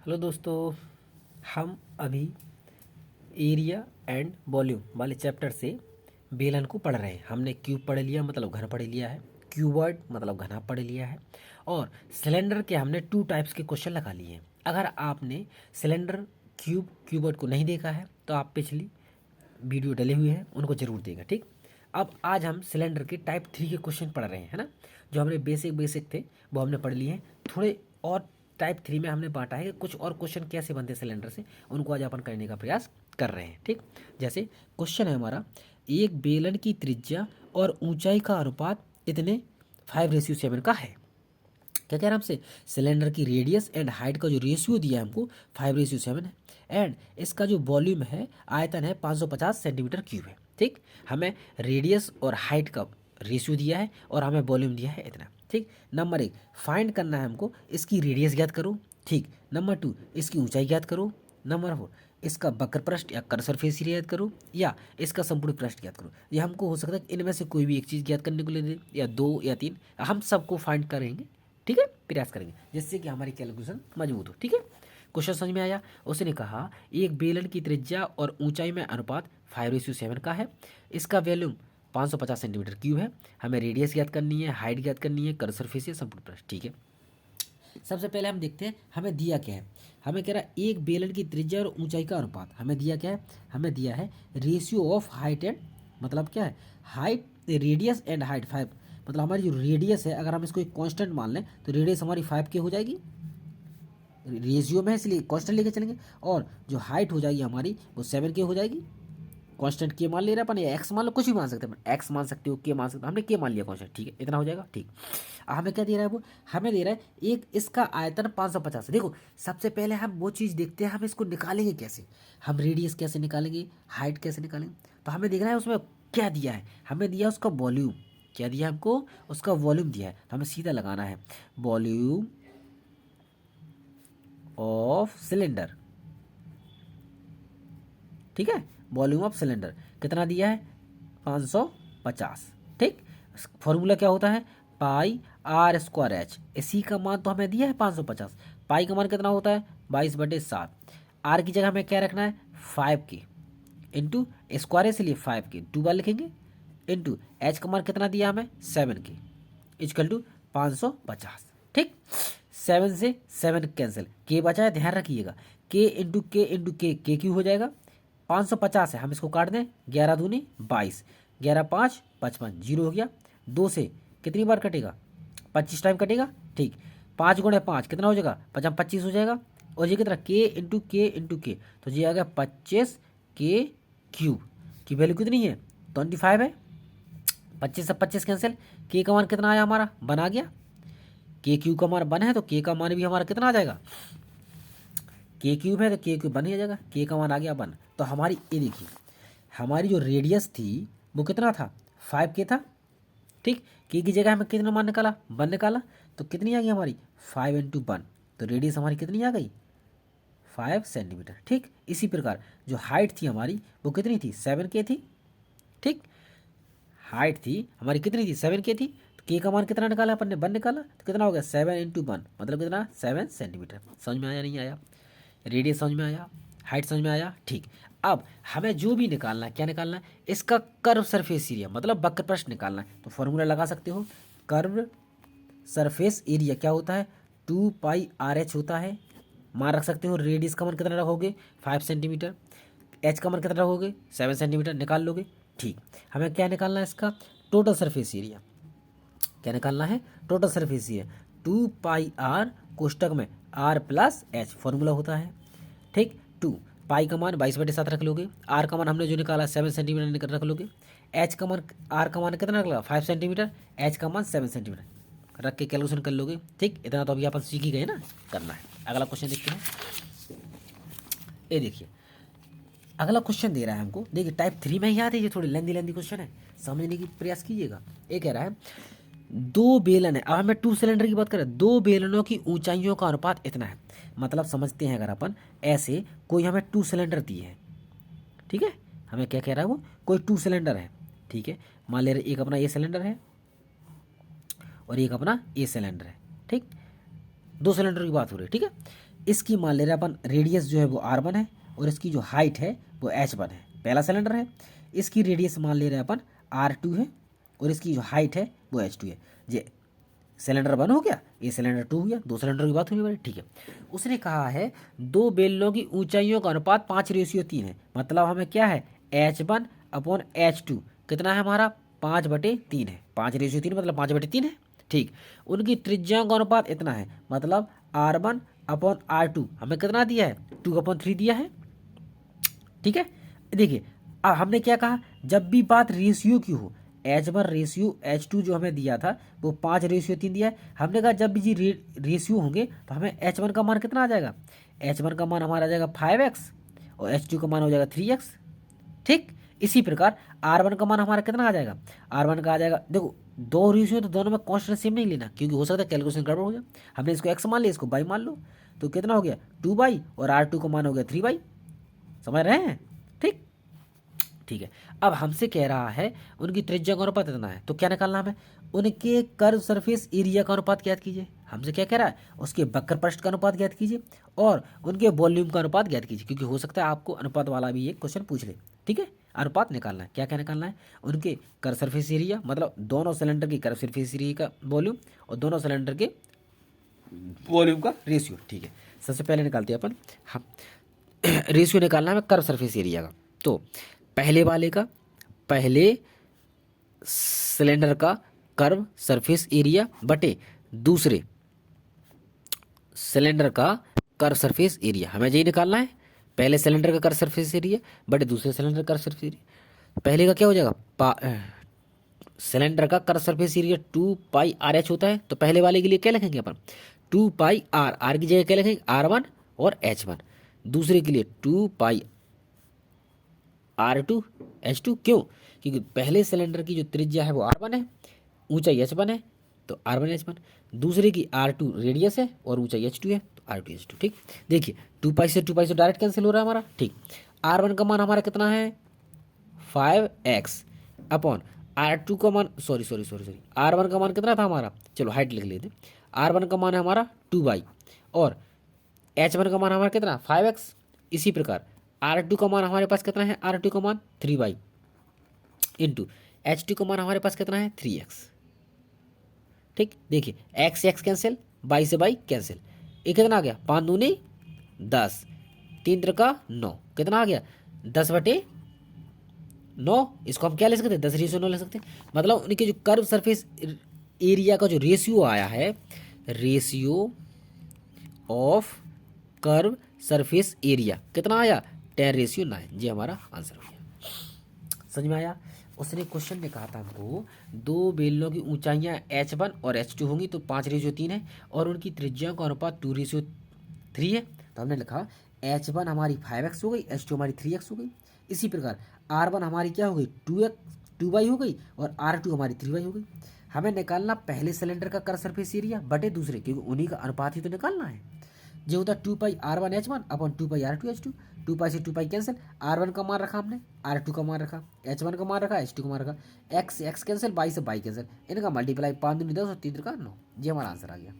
Hello दोस्तों। हम अभी एरिया एंड वॉल्यूम वाले चैप्टर से बेलन को पढ़ रहे हैं। हमने क्यूब पढ़ लिया मतलब घन पढ़ लिया है, क्यूबॉइड मतलब घना पढ़ लिया है, और सिलेंडर के हमने टू टाइप्स के क्वेश्चन लगा लिए हैं। अगर आपने सिलेंडर क्यूबॉइड को नहीं देखा है तो आप पिछली वीडियो डले हुए हैं उनको जरूर देगा। ठीक, अब आज हम सिलेंडर के टाइप 3 के क्वेश्चन पढ़ रहे हैं, है ना। जो हमने बेसिक थे वो हमने पढ़ लिए हैं। थोड़े और टाइप 3 में हमने बांटा है कि कुछ और क्वेश्चन कैसे बनते हैं सिलेंडर से, उनको आज अपन करने का प्रयास कर रहे हैं। ठीक, जैसे क्वेश्चन है हमारा, एक बेलन की त्रिज्या और ऊंचाई का अनुपात इतने 5:7 का है। क्या कह रहा है हमसे, सिलेंडर की रेडियस एंड हाइट का जो रेशियो दिया है हमको 5:7 है, एंड इसका जो वॉल्यूम है आयतन है 550 सेंटीमीटर क्यूब है। ठीक, हमें रेडियस और हाइट का रेशियो दिया है और हमें वॉल्यूम दिया है इतना। ठीक, नंबर 1 फाइंड करना है हमको, इसकी रेडियस ज्ञात करो। ठीक, नंबर 2 इसकी ऊंचाई ज्ञात करो। नंबर 4 इसका वक्र पृष्ठ या कर्व सरफेस एरिया ज्ञात करो, या इसका संपूर्ण पृष्ठ ज्ञात करो। ये हमको हो सकता है कि इनमें से कोई भी एक चीज़ ज्ञात करने को ले दे, या दो या तीन, हम सबको फाइंड करेंगे। ठीक है, प्रयास करेंगे जिससे कि हमारी कैलकुलेशन मजबूत हो। ठीक है, क्वेश्चन समझ में आया। उसने कहा एक बेलन की त्रिज्या और ऊंचाई में अनुपात 5:7 का है, इसका वॉल्यूम 550 सेंटीमीटर क्यूब है, हमें रेडियस ज्ञात करनी है, हाइट ज्ञात करनी है, कर्व सरफेस या संपूर्ण पृष्ठ। ठीक है, सबसे पहले हम देखते हैं हमें दिया क्या है। हमें कह रहा है एक बेलन की त्रिज्या और ऊंचाई का अनुपात, हमें दिया क्या है, हमें दिया है रेशियो ऑफ हाइट एंड, मतलब क्या है, हाइट रेडियस एंड हाइट 5, मतलब हमारी जो रेडियस है अगर हम इसको एक कांस्टेंट मान लें तो रेडियस हमारी 5 की हो जाएगी, रेशियो में है इसलिए कांस्टेंट लेके चलेंगे, और जो हाइट हो जाएगी हमारी वो 7 की हो जाएगी। कांस्टेंट के मान ले रहे हैं अपन, या एक्स मान लो, कुछ भी मान सकते हैं, एक्स मान सकते हो, के मान सकते हो, हमने के मान लिया कांस्टेंट। ठीक है, इतना हो जाएगा। ठीक, हमें क्या दे रहा है वो, हमें दे रहा है एक इसका आयतन 550 है। देखो सबसे पहले हम वो चीज़ देखते हैं, हम इसको निकालेंगे कैसे, हम रेडियस कैसे निकालेंगे, हाइट कैसे निकालेंगे। तो हमें देखना है उसमें क्या दिया है, हमें दिया उसका वॉल्यूम, क्या दिया है हमको, उसका वॉल्यूम दिया है। तो हमें सीधा लगाना है वॉल्यूम ऑफ सिलेंडर। ठीक है, वॉल्यूम ऑफ सिलेंडर कितना दिया है, 550। ठीक, फॉर्मूला क्या होता है, पाई आर स्क्वायर एच, इसी का मान तो हमें दिया है 550। पाई का मान कितना होता है 22/7, आर की जगह हमें क्या रखना है 5 के, इंटू स्क्वायर इसलिए 5 के 2 बार लिखेंगे, इंटू एच का मान कितना दिया हमें 7 के, इजकल टू 550। ठीक, 7 से 7 कैंसिल, के बचा है, ध्यान रखिएगा, के इंटू के क्यों हो जाएगा, 550 है, हम इसको काट दें, 11 दूनी 22, 11 5 55, जीरो हो गया। 2 से कितनी बार कटेगा, 25 टाइम कटेगा। ठीक, 5 × 5 कितना हो जाएगा, 25 हो जाएगा, और ये कितना के, तो ये आ गया 25 के क्यूब की वैल्यू कितनी है 25 है। 25 से 25 कैंसिल, के का मान कितना आया हमारा, बन आ गया, के क्यूब का मान बन है तो के का मान भी हमारा कितना आ जाएगा, के क्यूब है तो के क्यूब बन ही जाएगा, के का मान आ गया बन। तो हमारी ये देखिए, हमारी जो रेडियस थी वो कितना था 5 के था। ठीक, के की जगह हमें कितना मान निकाला, 1 निकाला, तो कितनी आ गई हमारी 5 × 1, तो रेडियस हमारी कितनी आ गई 5 सेंटीमीटर। ठीक, इसी प्रकार जो हाइट थी हमारी वो कितनी थी 7 के थी। ठीक, हाइट थी हमारी कितनी थी 7 के थी, तो के का मान कितना निकाला अपन ने 1 निकाला, तो कितना हो गया 7 × 1, मतलब कितना 7 सेंटीमीटर। समझ में आया नहीं आया, रेडियस समझ में आया, हाइट समझ में आया। ठीक, अब हमें जो भी निकालना है, क्या निकालना है, इसका कर्व सरफेस एरिया मतलब वक्र पृष्ठ निकालना है। तो फॉर्मूला लगा सकते हो, कर्व सरफेस एरिया क्या होता है 2πRh होता है। मान रख सकते हो, रेडियस का मान कितना रखोगे 5 सेंटीमीटर, एच का मान कितना रखोगे 7 सेंटीमीटर, निकाल लोगे। ठीक, हमें क्या निकालना है, इसका टोटल सरफेस एरिया, क्या निकालना है, टोटल सरफेस एरिया 2πR कोष्टक में R+H फॉर्मूला होता है। ठीक, 2 पाई का मान 22/7 रख लोगे, आर का मान हमने जो निकाला 7 सेंटीमीटर रख लोगे, एच का मान, आर का मान कितना निकला 5 सेंटीमीटर, एच का मान 7 सेंटीमीटर रख के कैलकुलेशन कर लोगे। ठीक, इतना तो अभी अपन सीख ही गए ना, करना है। अगला क्वेश्चन देखते हैं, ये देखिए अगला क्वेश्चन दे रहा है हमको, देखिए टाइप 3 में याद है, ये थोड़ी लेंदी क्वेश्चन है, समझने की प्रयास कीजिएगा। ये कह रहा है दो बेलन है, अब हमें 2 सिलेंडर की बात करें, दो बेलनों की ऊंचाइयों का अनुपात इतना है। मतलब समझते हैं, अगर अपन ऐसे कोई हमें 2 सिलेंडर दिए हैं, ठीक है, हमें क्या कह रहा है वो, कोई 2 सिलेंडर है। ठीक है, मान ले रहे एक अपना ये सिलेंडर है और एक अपना ये सिलेंडर है। ठीक, 2 सिलेंडर की बात हो रही है। ठीक है, इसकी मान ले रहे हैं अपन रेडियस जो है वो R1 है और इसकी जो हाइट है वो H1 है, पहला सिलेंडर है। इसकी रेडियस मान ले रहे हैं अपन R2 है और इसकी जो हाइट है वो H2 है। ये सिलेंडर 1 हो गया, ये सिलेंडर 2 हो गया, दो सिलेंडर की बात हुई हमारी, ठीक है। उसने कहा है दो बेलनों की ऊंचाइयों का अनुपात 5:3 है। मतलब हमें क्या है, H1/H2 कितना है हमारा, 5/3 है। 5:3 मतलब 5/3 है, ठीक। उनकी त्रिज्याओं का अनुपात इतना है, मतलब R1/R2 हमें कितना दिया है, 2/3 दिया है, ठीक है। देखिए अब हमने क्या कहा, जब भी बात रेशियो की हो, H1 रेशियो H2 जो हमें दिया था वो 5:3 दिया है। हमने कहा जब भी जी रेशियो होंगे तो हमें H1 का मान कितना आ जाएगा, H1 का मान हमारा आ जाएगा 5x और H2 का मान हो जाएगा 3x, ठीक। इसी प्रकार R1 का मान हमारा कितना आ जाएगा, R1 का आ जाएगा, देखो दो रेशियो तो दोनों में कॉन्स्टेंट सेम नहीं लेना, क्योंकि हो सकता है कैलकुलेशन गड़बड़ हो जाए। हमने इसको x मान लिया, इसको y मान लो, तो कितना हो गया 2y और R2 का मान हो गया 3y। समझ रहे हैं, ठीक, ठीक है। अब हमसे कह रहा है उनकी त्रिज्या का अनुपात इतना है, तो क्या निकालना हमें, उनके कर्व सरफेस एरिया का अनुपात ज्ञात कीजिए। हमसे क्या कह रहा है, उसके वक्र पृष्ठ का अनुपात ज्ञात कीजिए और उनके वॉल्यूम का अनुपात ज्ञात कीजिए, क्योंकि हो सकता है आपको अनुपात वाला भी ये क्वेश्चन पूछ ले, ठीक है। अनुपात निकालना है, क्या क्या निकालना है, उनके कर्व सरफेस एरिया मतलब दोनों सिलेंडर की कर्व सरफेस एरिया का वॉल्यूम और दोनों सिलेंडर के वॉल्यूम का रेशियो, ठीक है। सबसे पहले निकालते हैं अपन हम रेशियो निकालना है कर्व सरफेस एरिया का। तो पहले सिलेंडर का कर्व सरफेस एरिया बटे दूसरे सिलेंडर का कर्व सरफेस एरिया, हमें यही निकालना है। पहले सिलेंडर का कर्व सरफेस एरिया बटे दूसरे सिलेंडर का कर्व सरफेस एरिया। पहले का क्या हो जाएगा, सिलेंडर का कर्व सरफेस एरिया 2πRh होता है, तो पहले वाले के लिए क्या लिखेंगे अपन, 2πr, r की जगह क्या लिखेंगे R1 और H1। दूसरे के लिए 2πr2H2, क्यों, क्योंकि पहले सिलेंडर की जो त्रिज्या है वो R1 है, ऊंचाई H1 है, तो R1 H1। दूसरे की R2 रेडियस है और ऊंचाई H2 है, तो R2 H2, ठीक। देखिए 2π से डायरेक्ट कैंसिल हो रहा है हमारा, ठीक। R1 का मान हमारा कितना है 5x अपॉन R2 का मान सॉरी R1 का मान कितना था हमारा, चलो हाइट लिख लेते। R1 का मान है हमारा 2y और H1 का मान हमारा कितना 5x। इसी प्रकार R2 का मान हमारे पास कितना है, R2 का मान 3y इंटू H2 का मान हमारे पास कितना है 3x, ठीक। देखिए x x कैंसिल, y से y कैंसिल, ये कितना आ गया 5 दूनी 10, 3 त्रिका 9, कितना आ गया 10/9। इसको हम क्या ले सकते हैं 10:9 ले सकते हैं। मतलब उनके जो कर्व सरफेस एरिया का जो रेशियो आया है, ratio of curve surface area कितना आया 10:9, ये हमारा आंसर हो गया। समझ में आया। उसने क्वेश्चन में कहा था हमको दो बेलनों की ऊंचाइयां H1 और H2 होंगी, तो 5:3 है और उनकी त्रिज्याओं का अनुपात 2:3 है। तो हमने लिखा H1 हमारी 5x हो गई, H2 हमारी 3x हो गई। इसी प्रकार R1 हमारी क्या हो गई 2y हो गई और R2 हमारी 3y हो गई। हमें निकालना पहले सिलेंडर का कर्व सरफेस एरिया बटे दूसरे, क्योंकि उन्हीं का अनुपात ही तो निकालना है। जो होता है 2πr1h1 अपॉन 2πr2h2, 2π से 2π कैंसिल, R1 का मान रखा हमने, R2 का मान रखा, H1 का मान रखा, H2 का मान रखा, x x कैंसिल, y से y कैंसिल, इनका मल्टीप्लाई 5 दूनी 10 और 3 त्रिका 9, ये हमारा आंसर आ गया।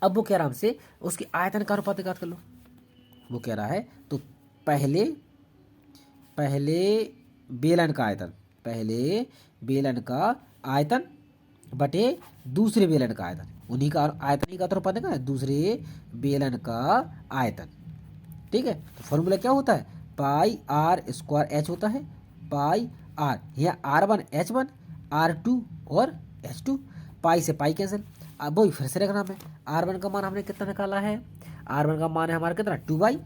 अब वो कह रहा हमसे उसकी आयतन का अनुपात ज्ञात कर लो। वो कह रहा है तो पहले बेलन का आयतन बटे दूसरे बेलन का आयतन, उन्हीं का आयतन ही का तो पता है, दूसरे बेलन का आयतन, ठीक है। तो फॉर्मूला क्या होता है, πr² होता है, πr यहाँ R1 H1 R2 और H2, पाई से पाई कैंसिल। अब वही फिर से रखना हमें, R1 का मान हमने कितना निकाला है, R1 का मान है हमारा कितना 2y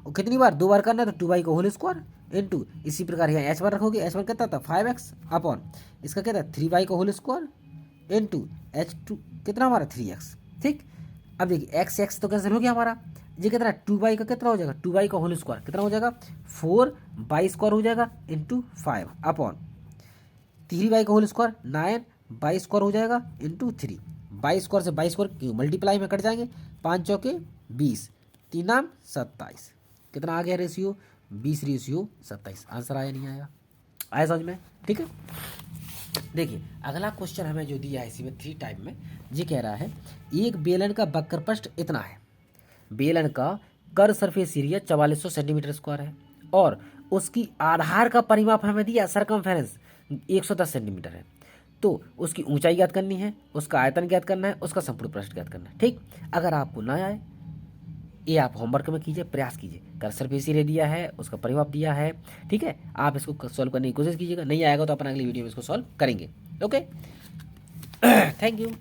और कितनी बार 2 बार करना है, तो 2y का होल स्क्वायर इंटू, इसी प्रकार यहाँ H1 रखोगे, H1 कितना था 5x अपॉन इसका क्या था 3y का होल स्क्वायर इंटू H2 कितना हमारा 3x, ठीक। अब देखिए x तो कैंसिल हो गया हमारा, ये कितना 2y का कितना हो जाएगा 2y का होल स्क्वायर कितना हो जाएगा 4y² हो जाएगा इंटू 5 अपॉन 3y का होल स्क्वायर 9y² हो जाएगा इंटू 3, 22 से 22 क्यों मल्टीप्लाई में कट जाएंगे, 5 चौके 20, 3 नाम 27, कितना आ गया रेशियो 20:27। आंसर आया नहीं आया, आया समझ में, ठीक है। देखिए अगला क्वेश्चन हमें जो दिया है इसी में 3 टाइप में, ये कह रहा है एक बेलन का वक्र पृष्ठ इतना है, बेलन का curved surface area 4400 centimetre square है और उसकी आधार का परिमाप हमें दिया सरकमफेरेंस 110 सेंटीमीटर है। तो उसकी ऊंचाई ज्ञात करनी है, उसका आयतन ज्ञात करना है, उसका संपूर्ण पृष्ठ ज्ञात करना है। ठीक, अगर आपको ना आए ये आप होमवर्क में कीजिए, प्रयास कीजिए। कर सरफेस एरिया दिया है, उसका परिमाप दिया है, ठीक है, आप इसको सॉल्व करने की कोशिश कीजिएगा। नहीं आएगा तो अपन अगली वीडियो में इसको सॉल्व करेंगे। Okay, thank you.